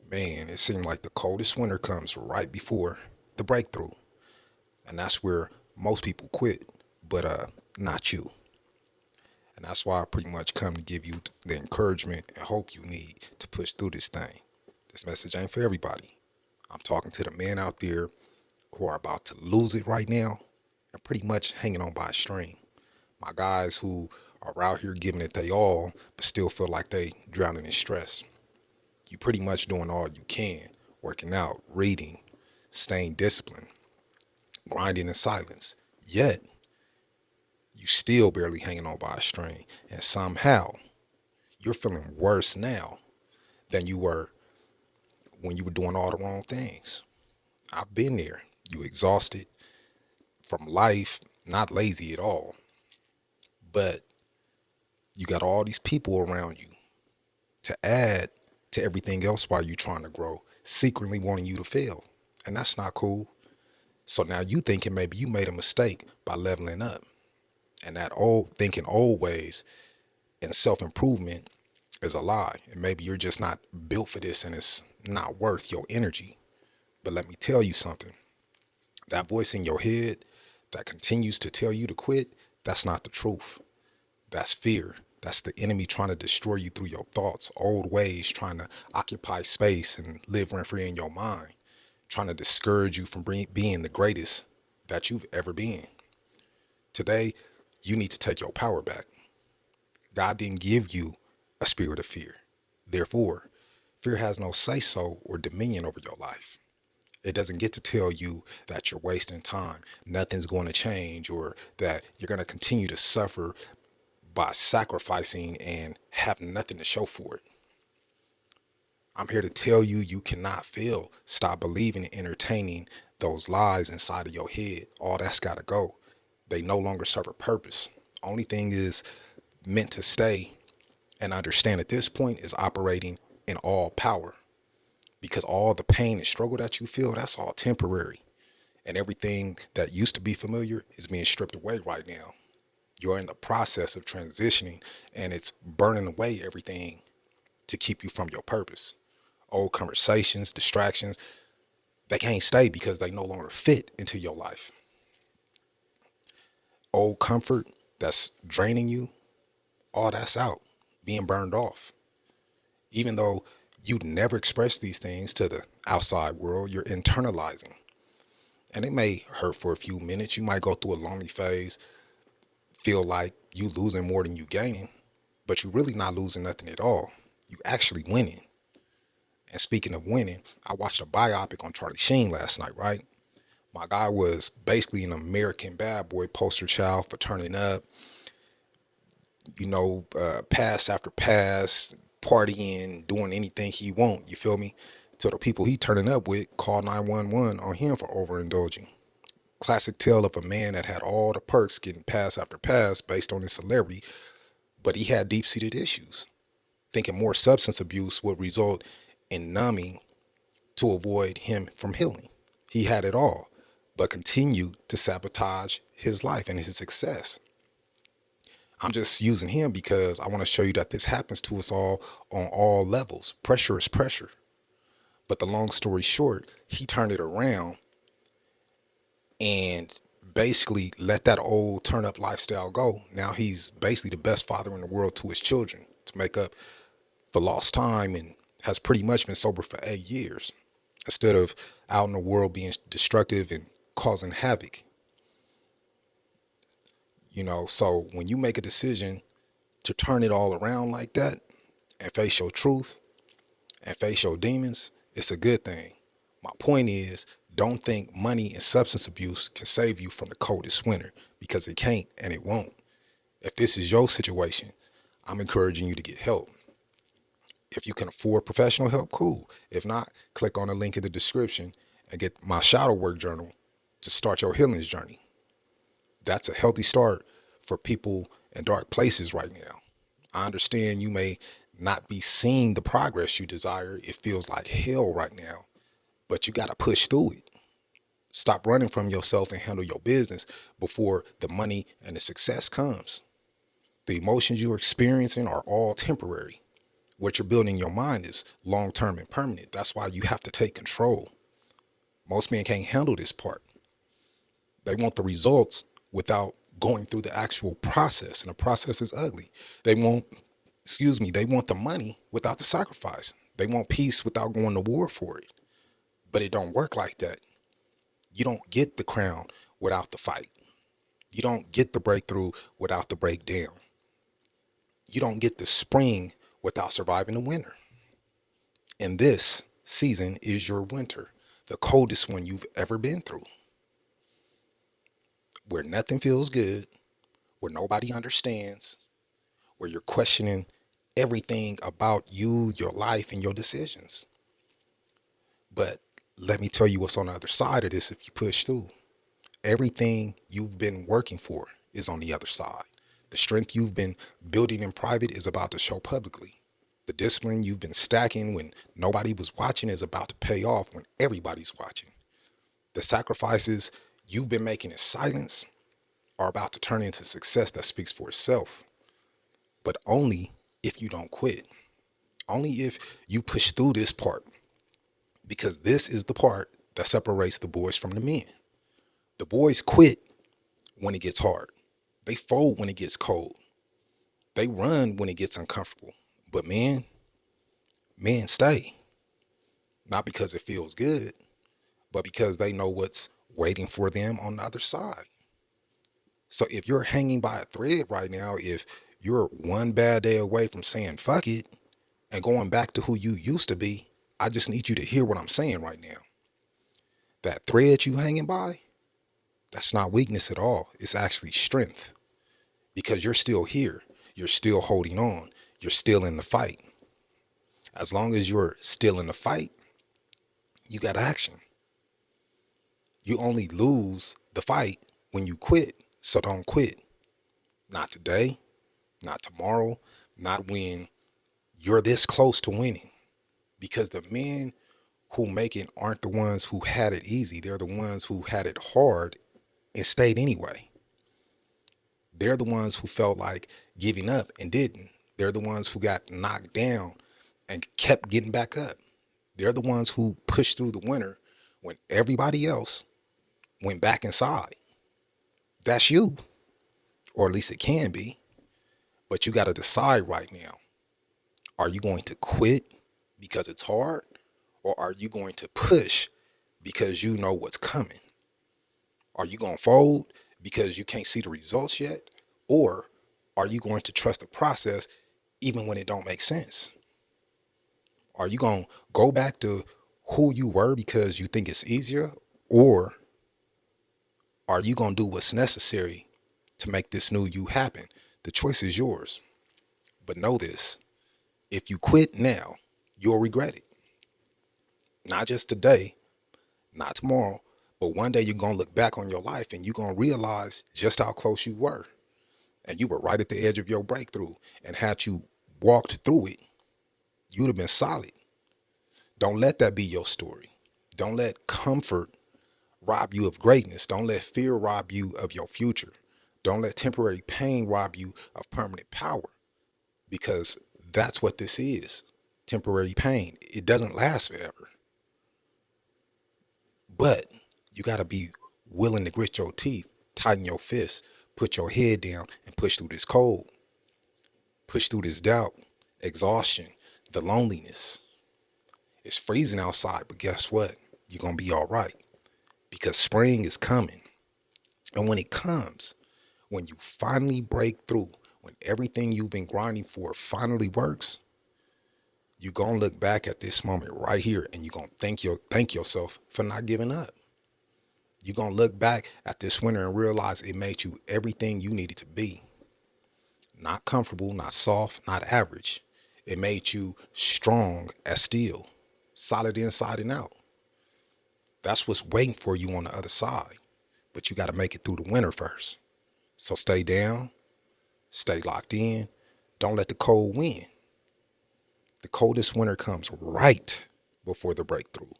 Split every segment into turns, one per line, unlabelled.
Man, it seemed like the coldest winter comes right before the breakthrough. And that's where most people quit, but not you. And that's why I pretty much come to give you the encouragement and hope you need to push through this thing. This message ain't for everybody. I'm talking to the men out there who are about to lose it right now and pretty much hanging on by a string. My guys who are out here giving it they all, but still feel like they drowning in stress. You pretty much doing all you can, working out, reading, staying disciplined, grinding in silence. Yet, you still barely hanging on by a string. And somehow, you're feeling worse now than you were when you were doing all the wrong things. I've been there. You exhausted from life, not lazy at all, but you got all these people around you to add to everything else while you're trying to grow, secretly wanting you to fail. And that's not cool. So now you thinking maybe you made a mistake by leveling up. And that old thinking old ways and self-improvement is a lie. And maybe you're just not built for this and it's not worth your energy. But let me tell you something. That voice in your head that continues to tell you to quit, that's not the truth. That's fear. That's the enemy trying to destroy you through your thoughts, old ways, trying to occupy space and live rent free in your mind, trying to discourage you from being the greatest that you've ever been. Today, you need to take your power back. God didn't give you a spirit of fear. Therefore, fear has no say so or dominion over your life. It doesn't get to tell you that you're wasting time, nothing's going to change, or that you're going to continue to suffer by sacrificing and have nothing to show for it. I'm here to tell you you cannot fail. Stop believing and entertaining those lies inside of your head. All that's got to go. They no longer serve a purpose. Only thing is meant to stay and understand at this point is operating in all power, because all the pain and struggle that you feel, that's all temporary. And everything that used to be familiar is being stripped away right now. You're in the process of transitioning and it's burning away everything to keep you from your purpose. Old conversations, distractions, they can't stay because they no longer fit into your life. Old comfort that's draining you, all that's out, being burned off. Even though you never express these things to the outside world, you're internalizing. And it may hurt for a few minutes. You might go through a lonely phase, feel like you losing more than you gaining, but you're really not losing nothing at all. You actually winning. And speaking of winning, I watched a biopic on Charlie Sheen last night, right? My guy was basically an American bad boy poster child for turning up, pass after pass, partying, doing anything he want, you feel me? To the people he turning up with, call 911 on him for overindulging. Classic tale of a man that had all the perks getting pass after pass based on his celebrity, but he had deep-seated issues, thinking more substance abuse would result in numbing to avoid him from healing. He had it all, but continued to sabotage his life and his success. I'm just using him because I want to show you that this happens to us all on all levels. Pressure is pressure. But the long story short, he turned it around and basically let that old turn up lifestyle go. Now he's basically the best father in the world to his children to make up for lost time, and has pretty much been sober for 8 years instead of out in the world being destructive and causing havoc. So when you make a decision to turn it all around like that and face your truth and face your demons, it's a good thing. My point is, don't think money and substance abuse can save you from the coldest winter, because it can't and it won't. If this is your situation, I'm encouraging you to get help. If you can afford professional help, cool. If not, click on the link in the description and get my shadow work journal to start your healing journey. That's a healthy start for people in dark places right now. I understand you may not be seeing the progress you desire. It feels like hell right now, but you got to push through it. Stop running from yourself and handle your business before the money and the success comes. The emotions you're experiencing are all temporary. What you're building in your mind is long-term and permanent. That's why you have to take control. Most men can't handle this part. They want the results without going through the actual process, and the process is ugly. They want, they want the money without the sacrifice. They want peace without going to war for it. But it don't work like that. You don't get the crown without the fight. You don't get the breakthrough without the breakdown. You don't get the spring without surviving the winter. And this season is your winter, the coldest one you've ever been through, where nothing feels good, where nobody understands, where you're questioning everything about you, your life, and your decisions. But let me tell you what's on the other side of this if you push through. Everything you've been working for is on the other side. The strength you've been building in private is about to show publicly. The discipline you've been stacking when nobody was watching is about to pay off when everybody's watching. The sacrifices you've been making in silence are about to turn into success that speaks for itself. But only if you don't quit. Only if you push through this part. Because this is the part that separates the boys from the men. The boys quit when it gets hard. They fold when it gets cold. They run when it gets uncomfortable. But men stay. Not because it feels good, but because they know what's waiting for them on the other side. So if you're hanging by a thread right now, if you're one bad day away from saying fuck it and going back to who you used to be, I just need you to hear what I'm saying right now. That thread you hanging by, that's not weakness at all. It's actually strength, because you're still here. You're still holding on. You're still in the fight. As long as you're still in the fight, you got action. You only lose the fight when you quit. So don't quit. Not today, not tomorrow, not when you're this close to winning. Because the men who make it aren't the ones who had it easy. They're the ones who had it hard and stayed anyway. They're the ones who felt like giving up and didn't. They're the ones who got knocked down and kept getting back up. They're the ones who pushed through the winter when everybody else went back inside. That's you, or at least it can be. But you got to decide right now. Are you going to quit because it's hard, or are you going to push because you know what's coming? Are you going to fold because you can't see the results yet? Or are you going to trust the process even when it don't make sense? Are you going to go back to who you were because you think it's easier? Or are you going to do what's necessary to make this new you happen? The choice is yours. But know this, if you quit now, you'll regret it. Not just today, not tomorrow, but one day you're going to look back on your life and you're going to realize just how close you were. And you were right at the edge of your breakthrough. And had you walked through it, you'd have been solid. Don't let that be your story. Don't let comfort rob you of greatness. Don't let fear rob you of your future. Don't let temporary pain rob you of permanent power, because that's what this is. Temporary pain. It doesn't last forever. But you got to be willing to grit your teeth, tighten your fists, put your head down and push through this cold. Push through this doubt, exhaustion, the loneliness. It's freezing outside, but guess what? You're going to be all right, because spring is coming. And when it comes, when you finally break through, when everything you've been grinding for finally works, you're going to look back at this moment right here and you're going to thank yourself for not giving up. You're going to look back at this winter and realize it made you everything you needed to be. Not comfortable, not soft, not average. It made you strong as steel, solid inside and out. That's what's waiting for you on the other side. But you got to make it through the winter first. So stay down, stay locked in. Don't let the cold win. The coldest winter comes right before the breakthrough.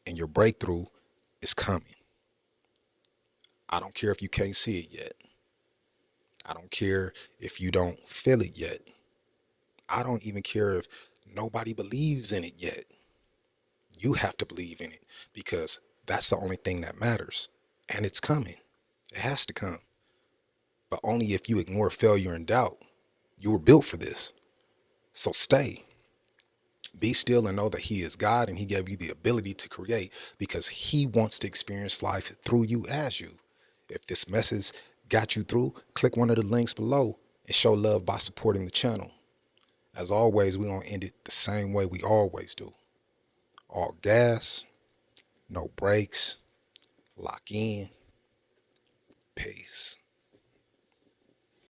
And your breakthrough is coming. I don't care if you can't see it yet. I don't care if you don't feel it yet. I don't even care if nobody believes in it yet. You have to believe in it, because that's the only thing that matters. And it's coming. It has to come. But only if you ignore failure and doubt. You were built for this. So stay. Be still and know that he is God, and he gave you the ability to create because he wants to experience life through you as you. If this message got you through, click one of the links below and show love by supporting the channel. As always, we're going to end it the same way we always do. All gas, no brakes, lock in, peace.